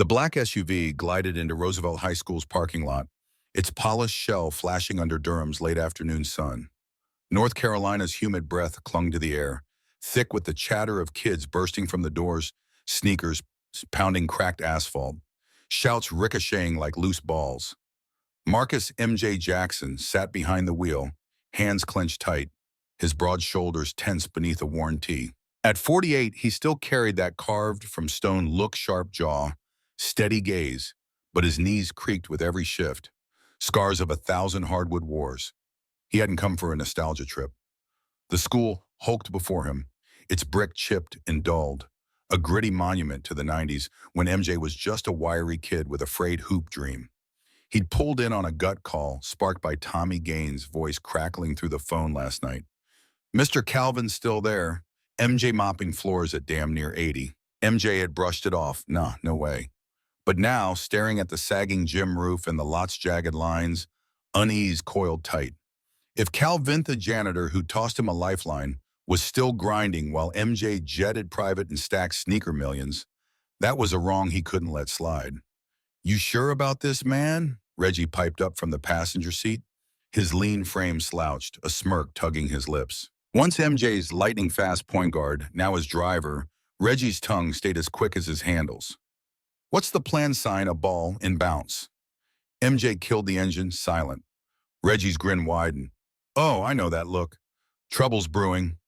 The black SUV glided into Roosevelt High School's parking lot, its polished shell flashing under Durham's late afternoon sun. North Carolina's humid breath clung to the air, thick with the chatter of kids bursting from the doors, sneakers pounding cracked asphalt, shouts ricocheting like loose balls. Marcus M.J. Jackson sat behind the wheel, hands clenched tight, his broad shoulders tense beneath a worn tee. At 48, he still carried that carved from stone look-sharp jaw, steady gaze, but his knees creaked with every shift, scars of 1,000 hardwood wars. He hadn't come for a nostalgia trip. The school hulked before him, its brick chipped and dulled, a gritty monument to the 90s when MJ was just a wiry kid with a frayed hoop dream. He'd pulled in on a gut call, sparked by Tommy Gaines' voice crackling through the phone last night. Mr. Calvin's still there. MJ mopping floors at damn near 80. MJ had brushed it off. Nah, no way. But now, staring at the sagging gym roof and the lot's jagged lines, unease coiled tight. If Calvin, the janitor who tossed him a lifeline, was still grinding while MJ jetted private and stacked sneaker millions, that was a wrong he couldn't let slide. "You sure about this, man?" Reggie piped up from the passenger seat. His lean frame slouched, a smirk tugging his lips. Once MJ's lightning-fast point guard, now his driver, Reggie's tongue stayed as quick as his handles. "What's the plan sign a ball and bounce?" MJ killed the engine, silent. Reggie's grin widened. "Oh, I know that look. Trouble's brewing."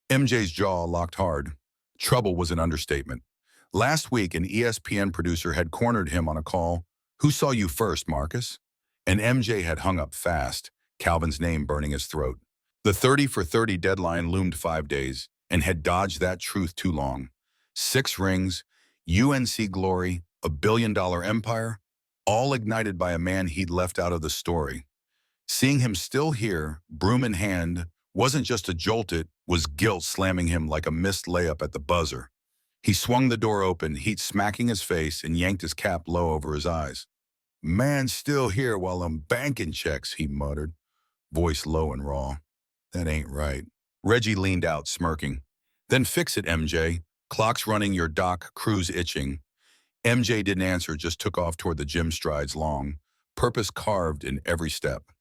MJ's jaw locked hard. Trouble was an understatement. Last week, an ESPN producer had cornered him on a call. "Who saw you first, Marcus?" And MJ had hung up fast, Calvin's name burning his throat. The 30 for 30 deadline loomed 5 days, and had dodged that truth too long. 6 rings, UNC glory, a billion-dollar empire, all ignited by a man he'd left out of the story. Seeing him still here, broom in hand, wasn't just a jolt, it was guilt slamming him like a missed layup at the buzzer. He swung the door open, heat smacking his face, and yanked his cap low over his eyes. "Man still here while I'm banking checks," he muttered, voice low and raw. "That ain't right." Reggie leaned out, smirking. "Then fix it, MJ. Clock's running, your doc, crew's itching." MJ didn't answer, just took off toward the gym strides long, purpose carved in every step.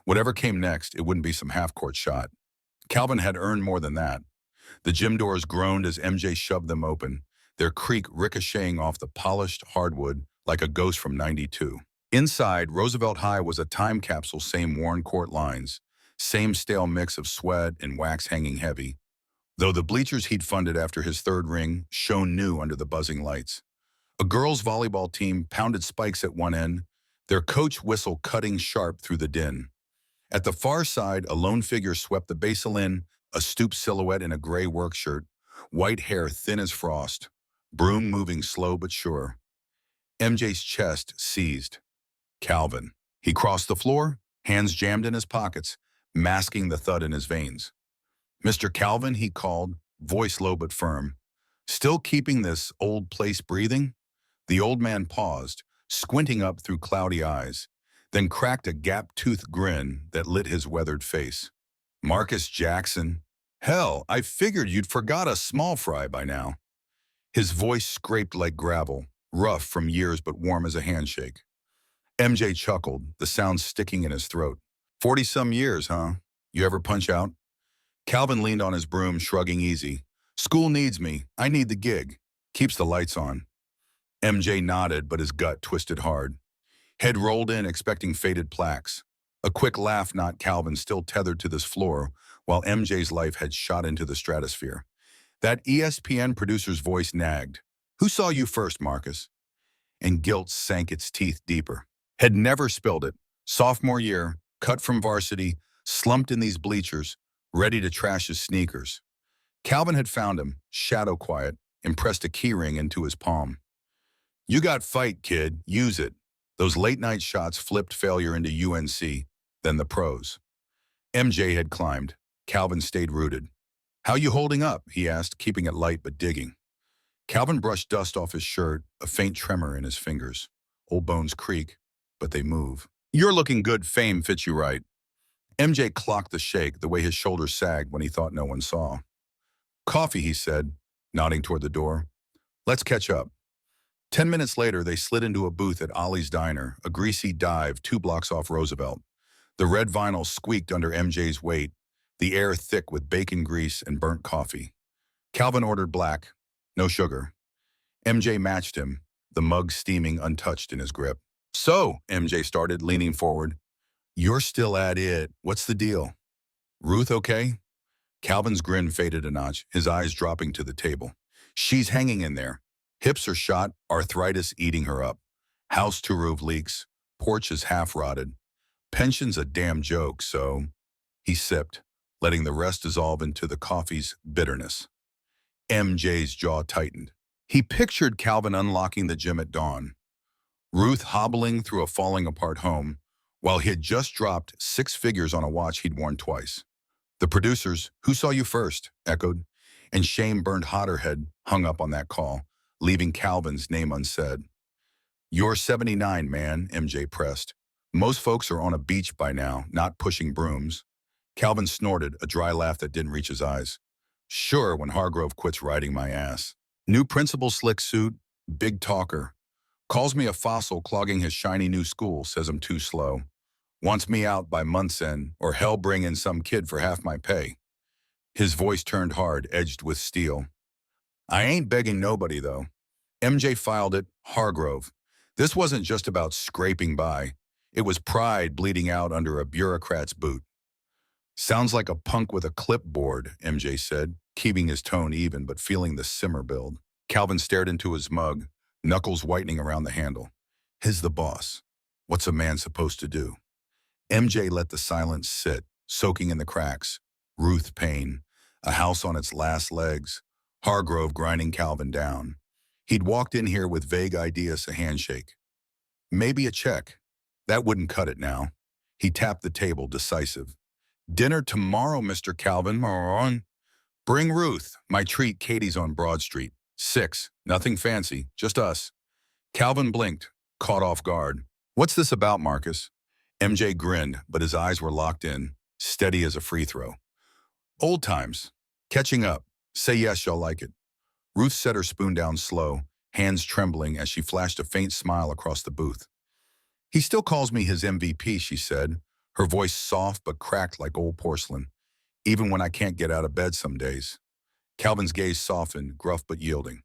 Whatever came next, it wouldn't be some half-court shot. Calvin had earned more than that. The gym doors groaned as MJ shoved them open, their creak ricocheting off the polished hardwood like a ghost from '92. Inside, Roosevelt High was a time capsule, same worn court lines, same stale mix of sweat and wax hanging heavy. Though the bleachers he'd funded after his 3rd ring shone new under the buzzing lights. A girls' volleyball team pounded spikes at one end, their coach whistle cutting sharp through the din. At the far side, a lone figure swept the basal in, a stooped silhouette in a gray work shirt, white hair thin as frost, broom moving slow but sure. MJ's chest seized. Calvin. He crossed the floor, hands jammed in his pockets, masking the thud in his veins. "Mr. Calvin," he called, voice low but firm. "Still keeping this old place breathing?" The old man paused, squinting up through cloudy eyes, then cracked a gap-toothed grin that lit his weathered face. "Marcus Jackson. Hell, I figured you'd forgot a small fry by now." His voice scraped like gravel, rough from years but warm as a handshake. MJ chuckled, the sound sticking in his throat. 40-some years, huh? You ever punch out?" Calvin leaned on his broom, shrugging easy. "School needs me. I need the gig. Keeps the lights on." MJ nodded, but his gut twisted hard. Head rolled in, expecting faded plaques. A quick laugh knocked Calvin still tethered to this floor, while MJ's life had shot into the stratosphere. That ESPN producer's voice nagged. "Who saw you first, Marcus?" And guilt sank its teeth deeper. Had never spilled it. Sophomore year, cut from varsity, slumped in these bleachers, ready to trash his sneakers. Calvin had found him, shadow quiet, and pressed a keyring into his palm. "You got fight, kid. Use it." Those late-night shots flipped failure into UNC, then the pros. MJ had climbed. Calvin stayed rooted. "How you holding up?" he asked, keeping it light but digging. Calvin brushed dust off his shirt, a faint tremor in his fingers. Old bones creak, but they move. "You're looking good. Fame fits you right." MJ clocked the shake, the way his shoulders sagged when he thought no one saw. "Coffee," he said, nodding toward the door. "Let's catch up." 10 minutes later, they slid into a booth at Ollie's Diner, a greasy dive 2 blocks off Roosevelt. The red vinyl squeaked under MJ's weight, the air thick with bacon grease and burnt coffee. Calvin ordered black, no sugar. MJ matched him, the mug steaming untouched in his grip. So, MJ started, leaning forward. You're still at it. What's the deal? Ruth okay? Calvin's grin faded a notch, his eyes dropping to the table. She's hanging in there. Hips are shot, arthritis eating her up. House to roof leaks, porch is half rotted. Pension's a damn joke, so... He sipped, letting the rest dissolve into the coffee's bitterness. MJ's jaw tightened. He pictured Calvin unlocking the gym at dawn, Ruth hobbling through a falling-apart home, while he had just dropped 6 figures on a watch he'd worn twice. The producers, "Who saw you first?" echoed, and shame burned hotter head hung up on that call, leaving Calvin's name unsaid. You're 79, man, MJ pressed. Most folks are on a beach by now, not pushing brooms. Calvin snorted, a dry laugh that didn't reach his eyes. Sure, when Hargrove quits riding my ass. New principal, slick suit, big talker. Calls me a fossil clogging his shiny new school, says I'm too slow. Wants me out by month's end, or hell bring in some kid for half my pay. His voice turned hard, edged with steel. I ain't begging nobody, though. MJ filed it, Hargrove. This wasn't just about scraping by. It was pride bleeding out under a bureaucrat's boot. Sounds like a punk with a clipboard, MJ said, keeping his tone even but feeling the simmer build. Calvin stared into his mug, knuckles whitening around the handle. His the boss. What's a man supposed to do? MJ let the silence sit, soaking in the cracks. Ruth pain, a house on its last legs, Hargrove grinding Calvin down. He'd walked in here with vague ideas, a handshake. Maybe a check. That wouldn't cut it now. He tapped the table, decisive. Dinner tomorrow, Mr. Calvin. Moron. Bring Ruth. My treat, Katie's on Broad Street. 6. Nothing fancy, just us. Calvin blinked, caught off guard. What's this about, Marcus? MJ grinned, but his eyes were locked in, steady as a free throw. Old times. Catching up. Say yes, y'all like it. Ruth set her spoon down slow, hands trembling as she flashed a faint smile across the booth. He still calls me his MVP, she said, her voice soft but cracked like old porcelain, even when I can't get out of bed some days. Calvin's gaze softened, gruff but yielding.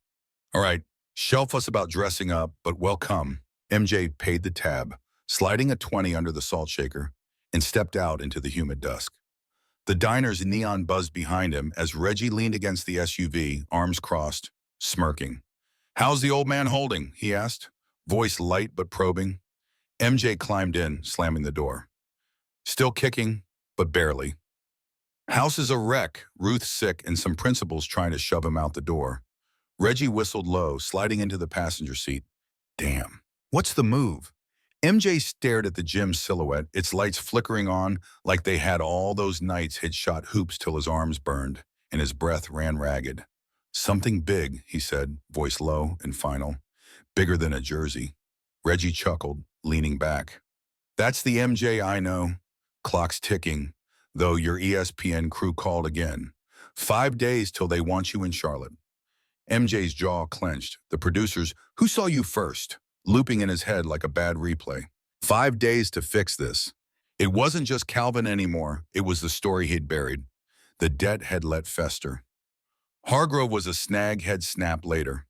All right, shelf us about dressing up, but welcome. MJ paid the tab, sliding a 20 under the salt shaker, and stepped out into the humid dusk. The diner's neon buzzed behind him as Reggie leaned against the SUV, arms crossed, smirking. How's the old man holding? He asked, voice light but probing. MJ climbed in, slamming the door. Still kicking, but barely. House is a wreck, Ruth sick and some principals trying to shove him out the door. Reggie whistled low, sliding into the passenger seat. Damn. What's the move? MJ stared at the gym silhouette, its lights flickering on like they had all those nights he'd shot hoops till his arms burned and his breath ran ragged. Something big, he said, voice low and final. Bigger than a jersey. Reggie chuckled, leaning back. That's the MJ I know. Clock's ticking, though your ESPN crew called again. 5 days till they want you in Charlotte. MJ's jaw clenched. The producers, who saw you first? Looping in his head like a bad replay. 5 days to fix this. It wasn't just Calvin anymore. It was the story he'd buried. The debt had let fester. Hargrove was a snag head snap later.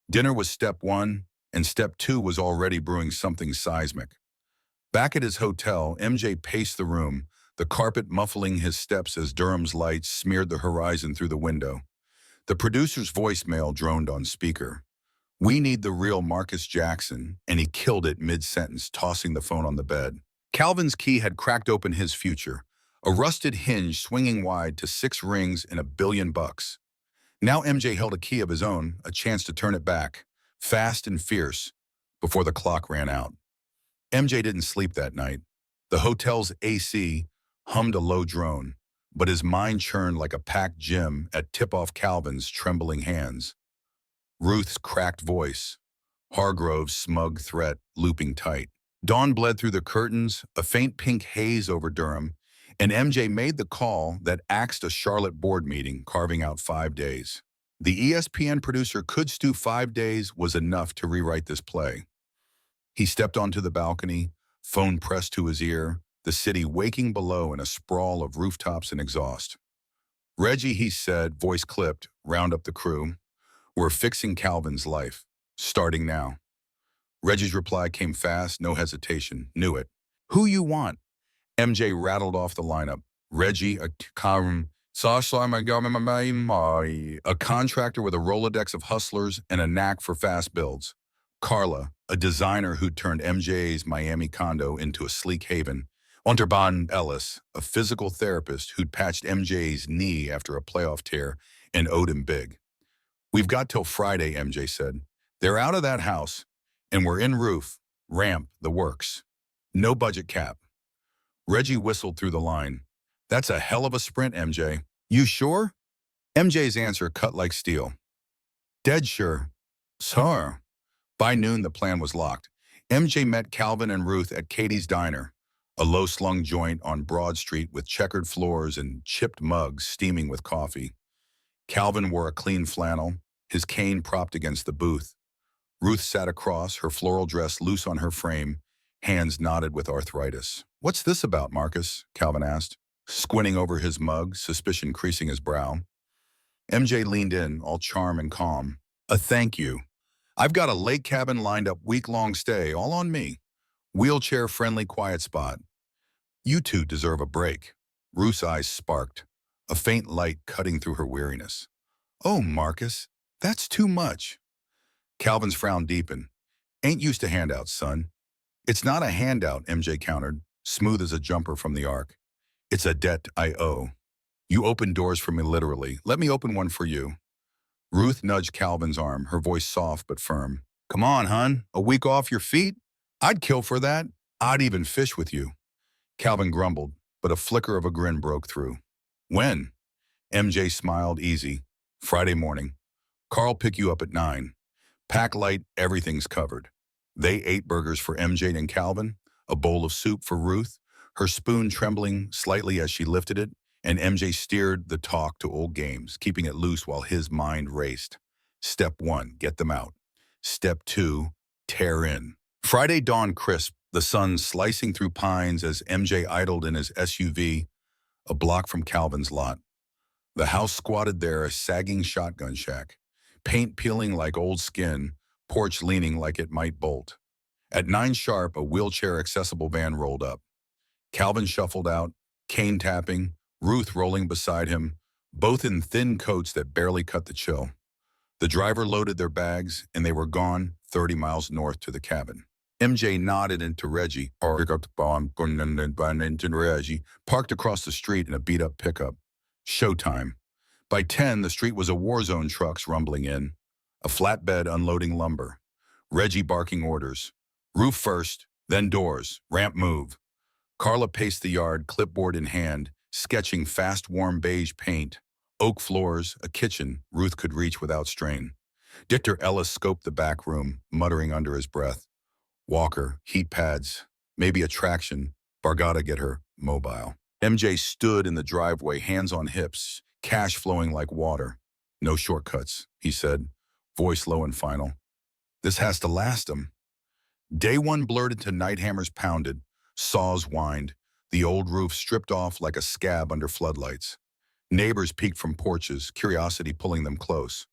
Dinner was step 1, and step 2 was already brewing something seismic. Back at his hotel, MJ paced the room, the carpet muffling his steps as Durham's lights smeared the horizon through the window. The producer's voicemail droned on speaker. We need the real Marcus Jackson, and he killed it mid-sentence, tossing the phone on the bed. Calvin's key had cracked open his future, a rusted hinge swinging wide to 6 rings and $1 billion. Now MJ held a key of his own, a chance to turn it back, fast and fierce, before the clock ran out. MJ didn't sleep that night. The hotel's AC hummed a low drone, but his mind churned like a packed gym at tip-off Calvin's trembling hands. Ruth's cracked voice, Hargrove's smug threat looping tight. Dawn bled through the curtains, a faint pink haze over Durham, and MJ made the call that axed a Charlotte board meeting, carving out 5 days. The ESPN producer could stew 5 days was enough to rewrite this play. He stepped onto the balcony, phone pressed to his ear, the city waking below in a sprawl of rooftops and exhaust. Reggie, he said, voice clipped, round up the crew. We're fixing Calvin's life. Starting now. Reggie's reply came fast, no hesitation. Knew it. Who you want? MJ rattled off the lineup. Reggie, a contractor with a Rolodex of hustlers and a knack for fast builds. Carla, a designer who'd turned MJ's Miami condo into a sleek haven. Unterbahn Ellis, a physical therapist who'd patched MJ's knee after a playoff tear and owed him big. We've got till Friday, MJ said. They're out of that house, and we're in roof, ramp, the works. No budget cap. Reggie whistled through the line. That's a hell of a sprint, MJ. You sure? MJ's answer cut like steel. Dead sure. Sir. By noon, the plan was locked. MJ met Calvin and Ruth at Katie's Diner, a low-slung joint on Broad Street with checkered floors and chipped mugs steaming with coffee. Calvin wore a clean flannel, his cane propped against the booth. Ruth sat across, her floral dress loose on her frame, hands knotted with arthritis. What's this about, Marcus? Calvin asked, squinting over his mug, suspicion creasing his brow. MJ leaned in, all charm and calm. A thank you. I've got a lake cabin lined up, week-long stay, all on me. Wheelchair-friendly quiet spot. You two deserve a break. Ruth's eyes sparked, a faint light cutting through her weariness. Oh, Marcus, that's too much. Calvin's frown deepened. Ain't used to handouts, son. It's not a handout, MJ countered, smooth as a jumper from the arc. It's a debt I owe. You open doors for me literally. Let me open one for you. Ruth nudged Calvin's arm, her voice soft but firm. Come on, hun. A week off your feet? I'd kill for that. I'd even fish with you. Calvin grumbled, but a flicker of a grin broke through. When? MJ smiled easy. Friday morning. Carl pick you up at 9. Pack light, everything's covered. They ate burgers for MJ and Calvin, a bowl of soup for Ruth, her spoon trembling slightly as she lifted it, and MJ steered the talk to old games, keeping it loose while his mind raced. Step 1, get them out. Step 2, tear in. Friday dawned crisp, the sun slicing through pines as MJ idled in his SUV, a block from Calvin's lot. The house squatted there, a sagging shotgun shack, paint peeling like old skin, porch leaning like it might bolt. At 9 sharp, a wheelchair-accessible van rolled up. Calvin shuffled out, cane tapping, Ruth rolling beside him, both in thin coats that barely cut the chill. The driver loaded their bags, and they were gone 30 miles north to the cabin. MJ nodded into Reggie, parked across the street in a beat-up pickup. Showtime. By 10, the street was a war zone, trucks rumbling in, a flatbed unloading lumber, Reggie barking orders. Roof first, then doors, ramp move. Carla paced the yard, clipboard in hand, sketching fast, warm beige paint. Oak floors, a kitchen Ruth could reach without strain. Dictor Ellis scoped the back room, muttering under his breath. Walker, heat pads, maybe a traction, Bargata get her, mobile. MJ stood in the driveway, hands on hips, cash flowing like water. No shortcuts, he said, voice low and final. This has to last him. Day 1 blurred into night hammers pounded, saws whined, the old roof stripped off like a scab under floodlights. Neighbors peeked from porches, curiosity pulling them close.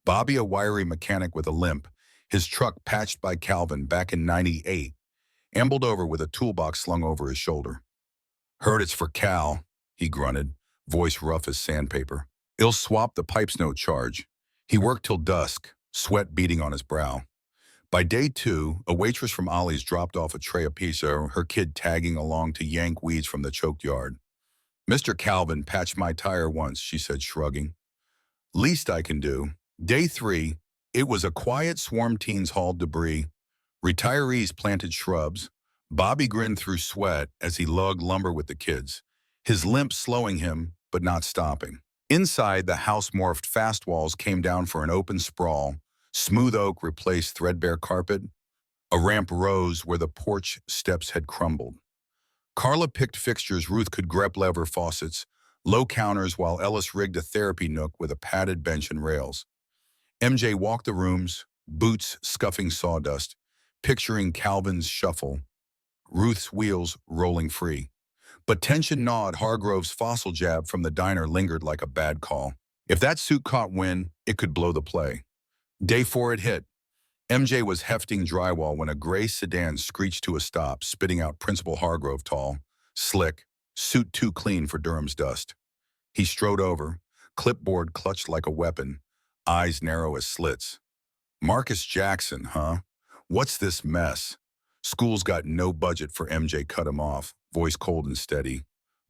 Bobby, a wiry mechanic with a limp, his truck patched by Calvin back in '98, ambled over with a toolbox slung over his shoulder. Heard it's for Cal, he grunted, voice rough as sandpaper. He'll swap the pipes, no charge. He worked till dusk, sweat beading on his brow. By day 2, a waitress from Ollie's dropped off a tray of pizza, her kid tagging along to yank weeds from the choked yard. Mr. Calvin patched my tire once, she said, shrugging. Least I can do. Day 3, it was a quiet swarm. Teens hauled debris. Retirees planted shrubs. Bobby grinned through sweat as he lugged lumber with the kids, his limp slowing him, but not stopping. Inside, the house morphed. Fast walls came down for an open sprawl. Smooth oak replaced threadbare carpet. A ramp rose where the porch steps had crumbled. Carla picked fixtures Ruth could grep, lever faucets, Low counters while Ellis rigged a therapy nook with a padded bench and rails. MJ walked the rooms, boots scuffing sawdust, picturing Calvin's shuffle, Ruth's wheels rolling free. But tension gnawed Hargrove's fossil jab from the diner lingered like a bad call. If that suit caught wind, it could blow the play. Day 4 it hit. MJ was hefting drywall when a gray sedan screeched to a stop, spitting out Principal Hargrove tall, slick, suit too clean for Durham's dust. He strode over, clipboard clutched like a weapon, eyes narrow as slits. Marcus Jackson, huh? What's this mess? School's got no budget for MJ, cut him off, voice cold and steady.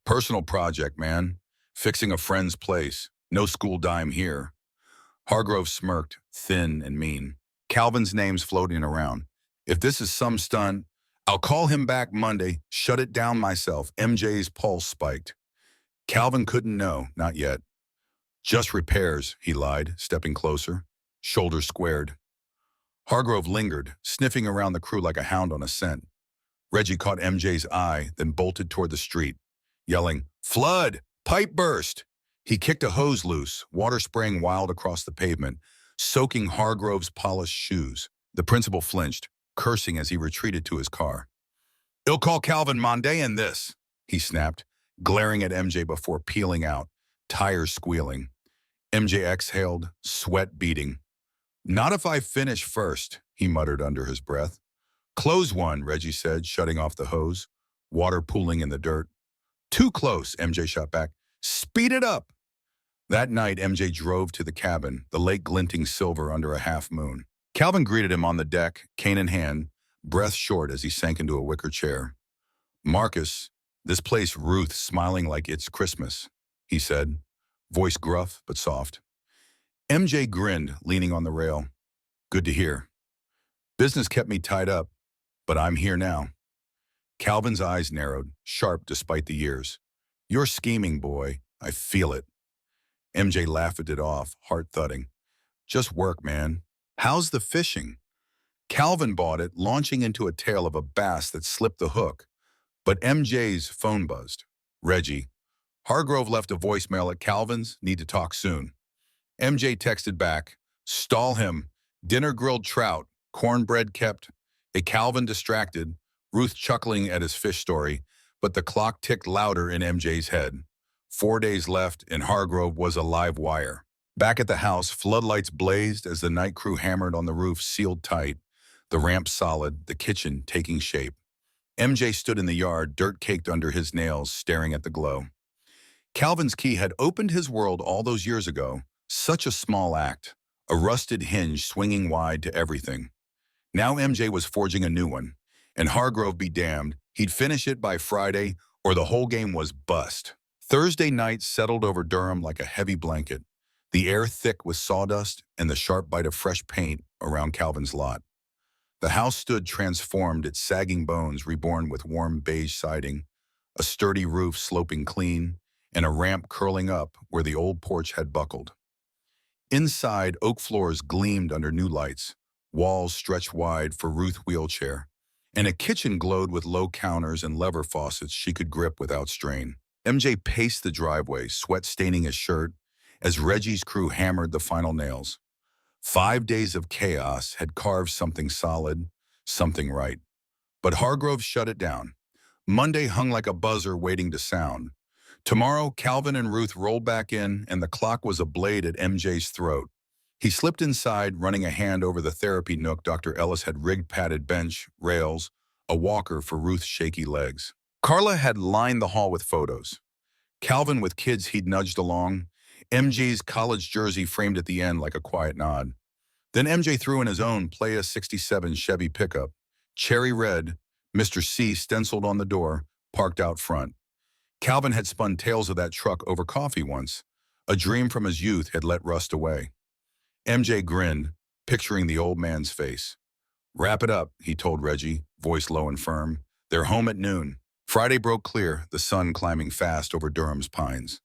Personal project, man. Fixing a friend's place. No school dime here. Hargrove smirked, thin and mean. Calvin's name's floating around. If this is some stunt, I'll call him back Monday, shut it down myself. MJ's pulse spiked. Calvin couldn't know, not yet. Just repairs, he lied, stepping closer, shoulders squared. Hargrove lingered, sniffing around the crew like a hound on a scent. Reggie caught MJ's eye, then bolted toward the street, yelling, "Flood! Pipe burst!" He kicked a hose loose, water spraying wild across the pavement, soaking Hargrove's polished shoes. The principal flinched, cursing as he retreated to his car. "He'll call Calvin Monday and this," he snapped, glaring at MJ before peeling out, tires squealing. MJ exhaled, sweat beading. "Not if I finish first," he muttered under his breath. "Close one," Reggie said, shutting off the hose, water pooling in the dirt. "Too close," MJ shot back. "Speed it up." That night, MJ drove to the cabin, the lake glinting silver under a half moon. Calvin greeted him on the deck, cane in hand, breath short as he sank into a wicker chair. "Marcus, this place Ruth smiling like it's Christmas," he said, voice gruff but soft. MJ grinned, leaning on the rail. "Good to hear. Business kept me tied up, but I'm here now." Calvin's eyes narrowed, sharp despite the years. "You're scheming, boy. I feel it." MJ laughed it off, heart thudding. "Just work, man. How's the fishing?" Calvin bought it, launching into a tale of a bass that slipped the hook. But MJ's phone buzzed. "Reggie, Hargrove left a voicemail at Calvin's. Need to talk soon." MJ texted back, "Stall him. Dinner grilled trout, cornbread kept." A Calvin distracted, Ruth chuckling at his fish story, but the clock ticked louder in MJ's head. 4 days left, and Hargrove was a live wire. Back at the house, floodlights blazed as the night crew hammered on the roof, sealed tight, the ramp solid, the kitchen taking shape. MJ stood in the yard, dirt caked under his nails, staring at the glow. Calvin's key had opened his world all those years ago, such a small act, a rusted hinge swinging wide to everything. Now MJ was forging a new one, and Hargrove be damned, he'd finish it by Friday or the whole game was bust. Thursday night settled over Durham like a heavy blanket, the air thick with sawdust and the sharp bite of fresh paint around Calvin's lot. The house stood transformed, its sagging bones reborn with warm beige siding, a sturdy roof sloping clean, and a ramp curling up where the old porch had buckled. Inside, oak floors gleamed under new lights, walls stretched wide for Ruth wheelchair, and a kitchen glowed with low counters and lever faucets she could grip without strain. MJ paced the driveway, sweat staining his shirt, as Reggie's crew hammered the final nails. 5 days of chaos had carved something solid, something right. But Hargrove shut it down. Monday hung like a buzzer waiting to sound. Tomorrow, Calvin and Ruth rolled back in, and the clock was a blade at MJ's throat. He slipped inside, running a hand over the therapy nook Dr. Ellis had rigged, padded bench, rails, a walker for Ruth's shaky legs. Carla had lined the hall with photos. Calvin with kids he'd nudged along, MJ's college jersey framed at the end like a quiet nod. Then MJ threw in his own Playa 67 Chevy pickup, cherry red, Mr. C stenciled on the door, parked out front. Calvin had spun tales of that truck over coffee once. A dream from his youth had let rust away. MJ grinned, picturing the old man's face. "Wrap it up," he told Reggie, voice low and firm. "They're home at noon." Friday broke clear, the sun climbing fast over Durham's pines.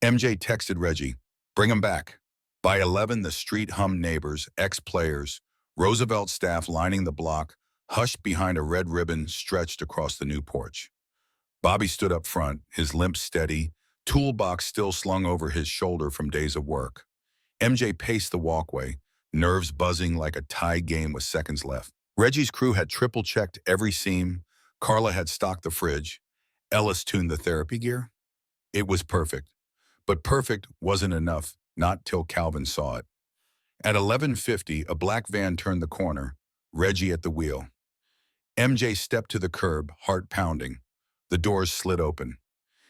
MJ texted Reggie, "Bring 'em back." By 11, the street hummed, neighbors, ex-players, Roosevelt staff lining the block, hushed behind a red ribbon stretched across the new porch. Bobby stood up front, his limp steady, toolbox still slung over his shoulder from days of work. MJ paced the walkway, nerves buzzing like a tie game with seconds left. Reggie's crew had triple-checked every seam. Carla had stocked the fridge. Ellis tuned the therapy gear. It was perfect. But perfect wasn't enough, not till Calvin saw it. At 11:50, a black van turned the corner, Reggie at the wheel. MJ stepped to the curb, heart pounding. The doors slid open.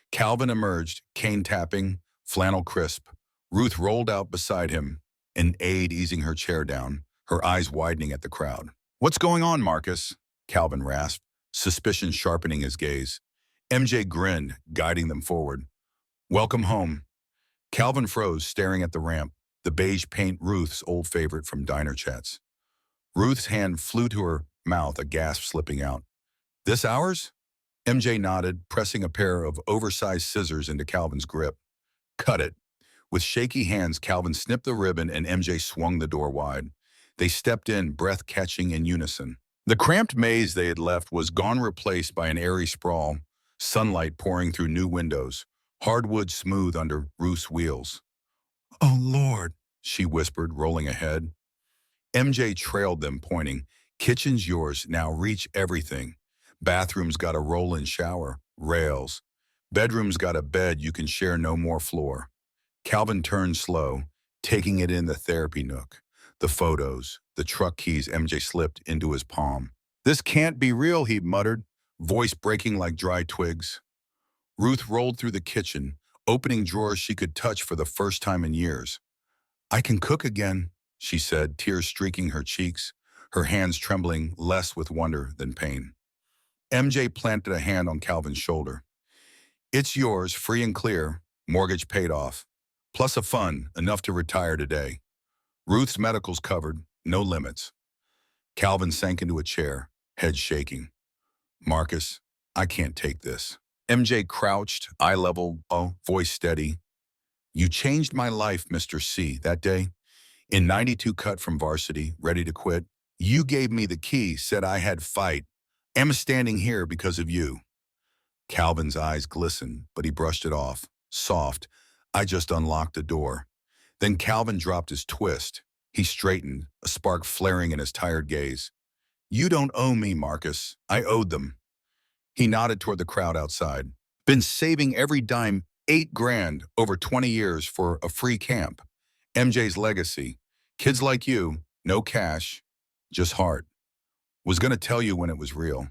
Calvin emerged, cane tapping, flannel crisp. Ruth rolled out beside him, an aide easing her chair down, her eyes widening at the crowd. "What's going on, Marcus?" Calvin rasped, suspicion sharpening his gaze. MJ grinned, guiding them forward. "Welcome home." Calvin froze, staring at the ramp, the beige paint Ruth's old favorite from diner chats. Ruth's hand flew to her mouth, a gasp slipping out. "This ours?" MJ nodded, pressing a pair of oversized scissors into Calvin's grip. "Cut it." With shaky hands, Calvin snipped the ribbon and MJ swung the door wide. They stepped in, breath catching in unison. The cramped maze they had left was gone, replaced by an airy sprawl, sunlight pouring through new windows, hardwood smooth under Ruth's wheels. "Oh, Lord," she whispered, rolling ahead. MJ trailed them, pointing. "Kitchen's yours, now reach everything. Bathroom's got a roll-in shower, rails. Bedroom's got a bed you can share, no more floor." Calvin turned slow, taking it in the therapy nook. The photos, the truck keys MJ slipped into his palm. "This can't be real," he muttered, voice breaking like dry twigs. Ruth rolled through the kitchen, opening drawers she could touch for the first time in years. "I can cook again," she said, tears streaking her cheeks, her hands trembling less with wonder than pain. MJ planted a hand on Calvin's shoulder. "It's yours, free and clear, mortgage paid off. Plus a fund, enough to retire today. Ruth's medical's covered, no limits." Calvin sank into a chair, head shaking. "Marcus, I can't take this." MJ crouched, eye level, voice steady. "You changed my life, Mr. C, that day. In 92 cut from varsity, ready to quit. You gave me the key, said I had fight. I'm standing here because of you." Calvin's eyes glistened, but he brushed it off. Soft. "I just unlocked the door." Then Calvin dropped his twist. He straightened, a spark flaring in his tired gaze. "You don't owe me, Marcus. I owed them." He nodded toward the crowd outside. "Been saving every dime, 8 grand, over 20 years for a free camp. MJ's legacy. Kids like you, no cash, just heart. Was gonna tell you when it was real."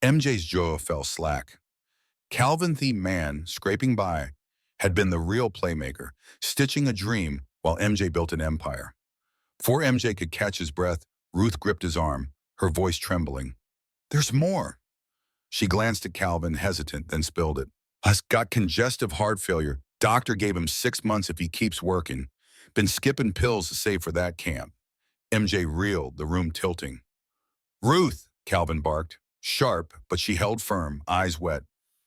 MJ's jaw fell slack. Calvin the man, scraping by, had been the real playmaker, stitching a dream while MJ built an empire. Before MJ could catch his breath, Ruth gripped his arm, her voice trembling. "There's more." She glanced at Calvin, hesitant, then spilled it. "Has got congestive heart failure. Doctor gave him 6 months if he keeps working. Been skipping pills to save for that camp." MJ reeled, the room tilting. "Ruth," Calvin barked, sharp, but she held firm, eyes wet.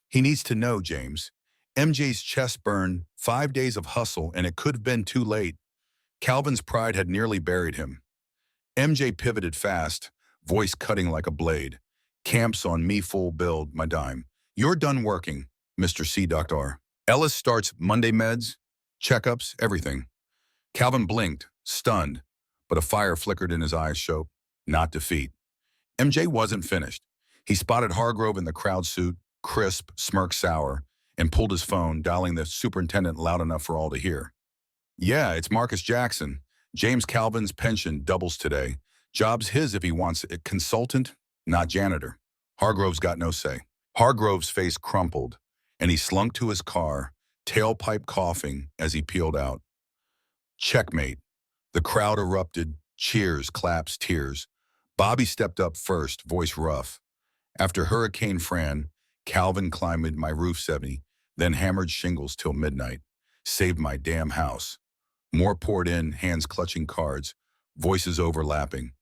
"He needs to know, James." MJ's chest burned, 5 days of hustle, and it could have been too late. Calvin's pride had nearly buried him. MJ pivoted fast, voice cutting like a blade. "Camp's on me, full build, my dime. You're done working, Mr. C. Doctor. Ellis starts Monday meds, checkups, everything." Calvin blinked, stunned, but a fire flickered in his eyes, showed not defeat. MJ wasn't finished. He spotted Hargrove in the crowd suit, crisp, smirk sour, and pulled his phone, dialing the superintendent loud enough for all to hear. "Yeah, it's Marcus Jackson. James Calvin's pension doubles today. Job's his if he wants it. Consultant, not janitor. Hargrove's got no say." Hargrove's face crumpled, and he slunk to his car, tailpipe coughing as he peeled out. Checkmate. The crowd erupted, cheers, claps, tears. Bobby stepped up first, voice rough. "After Hurricane Fran, Calvin climbed my roof 70, then hammered shingles till midnight. Saved my damn house." More poured in, hands clutching cards, voices overlapping.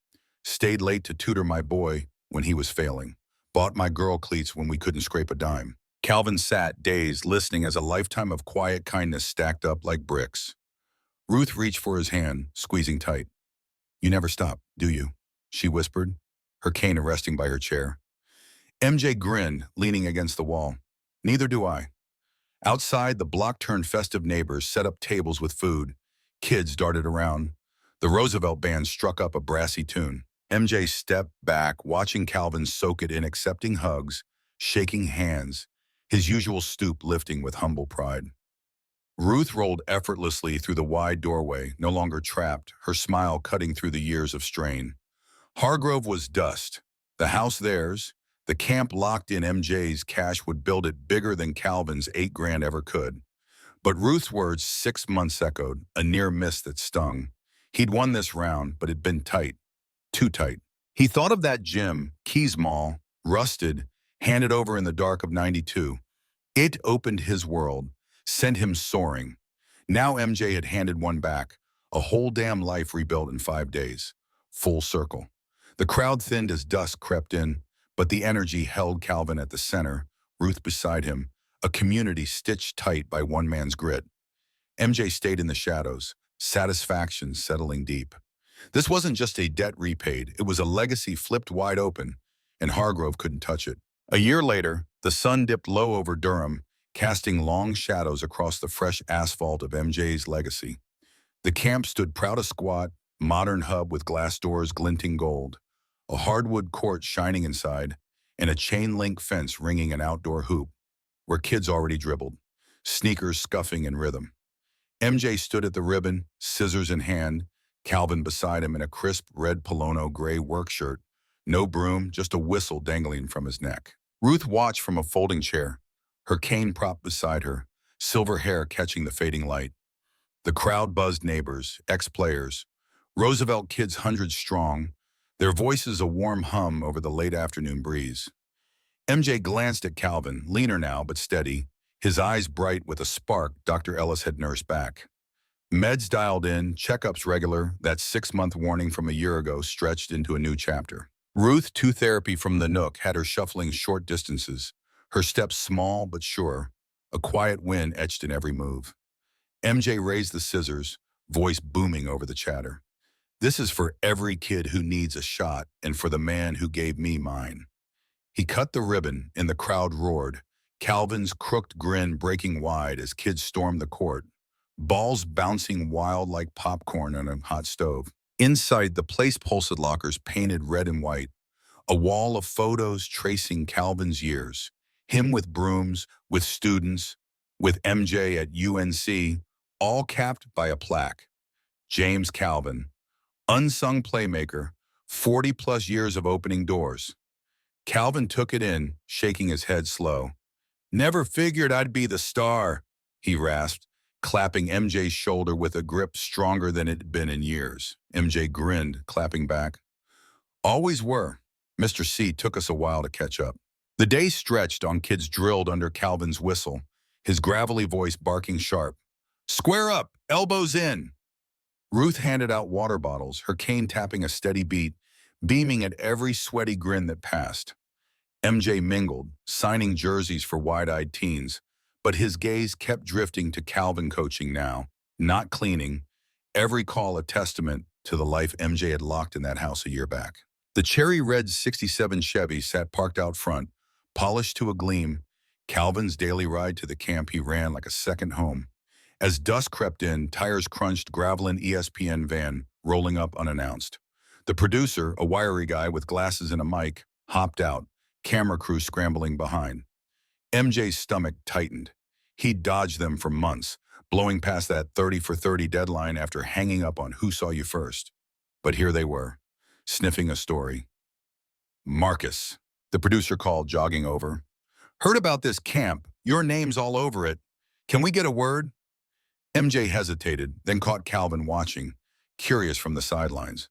"Stayed late to tutor my boy when he was failing. Bought my girl cleats when we couldn't scrape a dime." Calvin sat, dazed, listening as a lifetime of quiet kindness stacked up like bricks. Ruth reached for his hand, squeezing tight. "You never stop, do you?" she whispered, her cane resting by her chair. MJ grinned, leaning against the wall. "Neither do I." Outside, the block-turned festive neighbors set up tables with food. Kids darted around. The Roosevelt band struck up a brassy tune. MJ stepped back, watching Calvin soak it in, accepting hugs, shaking hands, his usual stoop lifting with humble pride. Ruth rolled effortlessly through the wide doorway, no longer trapped, her smile cutting through the years of strain. Hargrove was dust. The house theirs. The camp locked in MJ's cash would build it bigger than Calvin's 8 grand ever could. But Ruth's words 6 months echoed, a near miss that stung. He'd won this round, but it'd been tight. Too tight. He thought of that gym, Keys Mall, rusted, handed over in the dark of '92. It opened his world, sent him soaring. Now MJ had handed one back, a whole damn life rebuilt in 5 days. Full circle. The crowd thinned as dusk crept in, but the energy held Calvin at the center, Ruth beside him, a community stitched tight by one man's grit. MJ stayed in the shadows, satisfaction settling deep. This wasn't just a debt repaid, it was a legacy flipped wide open, and Hargrove couldn't touch it. A year later, the sun dipped low over Durham, casting long shadows across the fresh asphalt of MJ's legacy. The camp stood proud of squat, modern hub with glass doors glinting gold, a hardwood court shining inside, and a chain-link fence ringing an outdoor hoop, where kids already dribbled, sneakers scuffing in rhythm. MJ stood at the ribbon, scissors in hand, Calvin beside him in a crisp red Polono gray work shirt, no broom, just a whistle dangling from his neck. Ruth watched from a folding chair, her cane propped beside her, silver hair catching the fading light. The crowd buzzed neighbors, ex-players, Roosevelt kids hundreds strong, their voices a warm hum over the late afternoon breeze. MJ glanced at Calvin, leaner now but steady, his eyes bright with a spark Dr. Ellis had nursed back. Meds dialed in, checkups regular, that 6-month warning from a year ago stretched into a new chapter. Ruth, to therapy from the Nook, had her shuffling short distances, her steps small but sure, a quiet win etched in every move. MJ raised the scissors, voice booming over the chatter. This is for every kid who needs a shot and for the man who gave me mine. He cut the ribbon and the crowd roared, Calvin's crooked grin breaking wide as kids stormed the court, balls bouncing wild like popcorn on a hot stove. Inside, the place pulsed lockers painted red and white, a wall of photos tracing Calvin's years, him with brooms, with students, with MJ at UNC, all capped by a plaque. James Calvin, Unsung Playmaker, 40-plus years of opening doors. Calvin took it in, shaking his head slow. Never figured I'd be the star, he rasped, clapping MJ's shoulder with a grip stronger than it had been in years. MJ grinned, clapping back. Always were. Mr. C took us a while to catch up. The day stretched on kids drilled under Calvin's whistle, his gravelly voice barking sharp. Square up, elbows in. Ruth handed out water bottles, her cane tapping a steady beat, beaming at every sweaty grin that passed. MJ mingled, signing jerseys for wide-eyed teens, but his gaze kept drifting to Calvin coaching now, not cleaning, every call a testament to the life MJ had locked in that house a year back. The cherry red '67 Chevy sat parked out front, polished to a gleam, Calvin's daily ride to the camp he ran like a second home. As dusk crept in, tires crunched, graveling ESPN van, rolling up unannounced. The producer, a wiry guy with glasses and a mic, hopped out, camera crew scrambling behind. MJ's stomach tightened. He'd dodged them for months, blowing past that 30 for 30 deadline after hanging up on Who Saw You First. But here they were, sniffing a story. Marcus, the producer called, jogging over. Heard about this camp. Your name's all over it. Can we get a word? MJ hesitated, then caught Calvin watching, curious from the sidelines.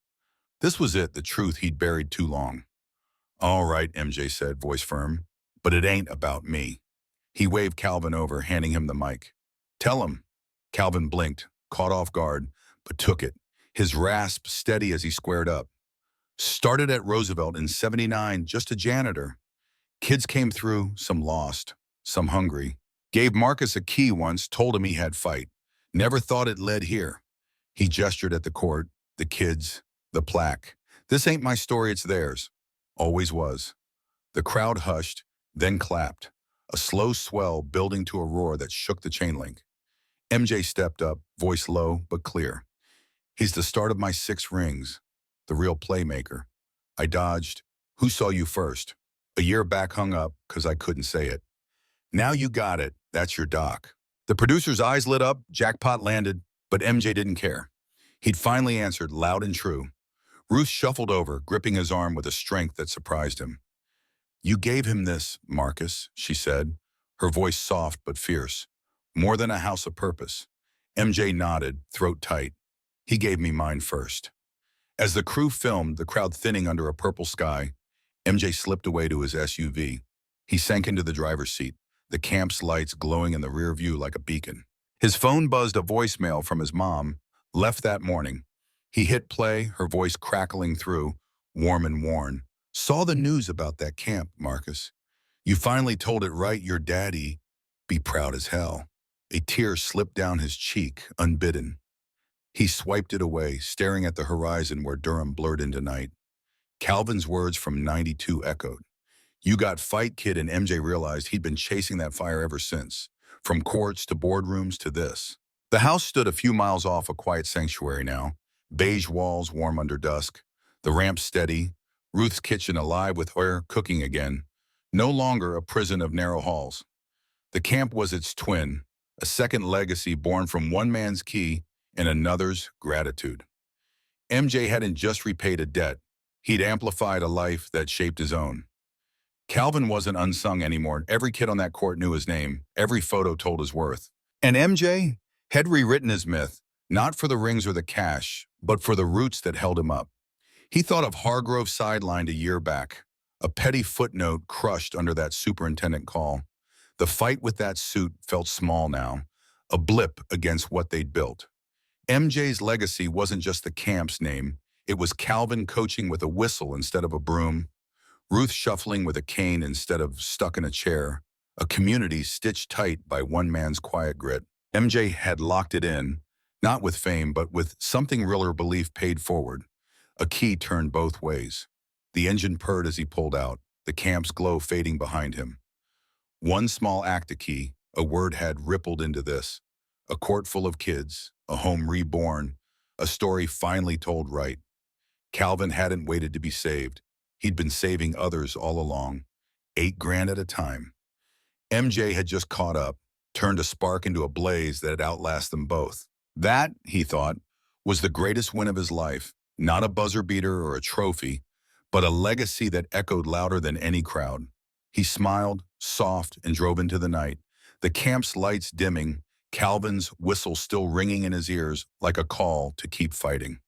This was it, the truth he'd buried too long. All right, MJ said, voice firm, but it ain't about me. He waved Calvin over, handing him the mic. Tell him. Calvin blinked, caught off guard, but took it, his rasp steady as he squared up. Started at Roosevelt in '79, just a janitor. Kids came through, some lost, some hungry. Gave Marcus a key once, told him he had fight. Never thought it led here. He gestured at the court, the kids, the plaque. This ain't my story, it's theirs. Always was. The crowd hushed, then clapped. a slow swell building to a roar that shook the chain link. MJ stepped up, voice low but clear. He's the start of my 6 rings, the real playmaker. I dodged. Who saw you first? A year back hung up because I couldn't say it. Now you got it. That's your doc. The producer's eyes lit up, jackpot landed, but MJ didn't care. He'd finally answered loud and true. Ruth shuffled over, gripping his arm with a strength that surprised him. You gave him this, Marcus, she said, her voice soft but fierce. More than a house of purpose. MJ nodded, throat tight. He gave me mine first. As the crew filmed, the crowd thinning under a purple sky, MJ slipped away to his SUV. He sank into the driver's seat, the camp's lights glowing in the rear view like a beacon. His phone buzzed a voicemail from his mom, left that morning. He hit play, her voice crackling through, warm and worn. Saw the news about that camp, Marcus. You finally told it right, your daddy. Be proud as hell. A tear slipped down his cheek, unbidden. He swiped it away, staring at the horizon where Durham blurred into night. Calvin's words from 92 echoed. You got fight, kid, and MJ realized he'd been chasing that fire ever since, from courts to boardrooms to this. The house stood a few miles off a quiet sanctuary now, beige walls warm under dusk, the ramp steady, Ruth's kitchen alive with air cooking again, no longer a prison of narrow halls. The camp was its twin, a second legacy born from one man's key and another's gratitude. MJ hadn't just repaid a debt, he'd amplified a life that shaped his own. Calvin wasn't unsung anymore. Every kid on that court knew his name. Every photo told his worth. And MJ had rewritten his myth, not for the rings or the cash, but for the roots that held him up. He thought of Hargrove sidelined a year back, a petty footnote crushed under that superintendent call. The fight with that suit felt small now, a blip against what they'd built. MJ's legacy wasn't just the camp's name. It was Calvin coaching with a whistle instead of a broom, Ruth shuffling with a cane instead of stuck in a chair, a community stitched tight by one man's quiet grit. MJ had locked it in, not with fame, but with something realer belief paid forward. A key turned both ways. The engine purred as he pulled out, the camp's glow fading behind him. One small act a key, a word had rippled into this. A court full of kids, a home reborn, a story finally told right. Calvin hadn't waited to be saved. He'd been saving others all along, 8 grand at a time. MJ had just caught up, turned a spark into a blaze that had outlasted them both. That, he thought, was the greatest win of his life, not a buzzer beater or a trophy, but a legacy that echoed louder than any crowd. He smiled, soft, and drove into the night, the camp's lights dimming, Calvin's whistle still ringing in his ears like a call to keep fighting.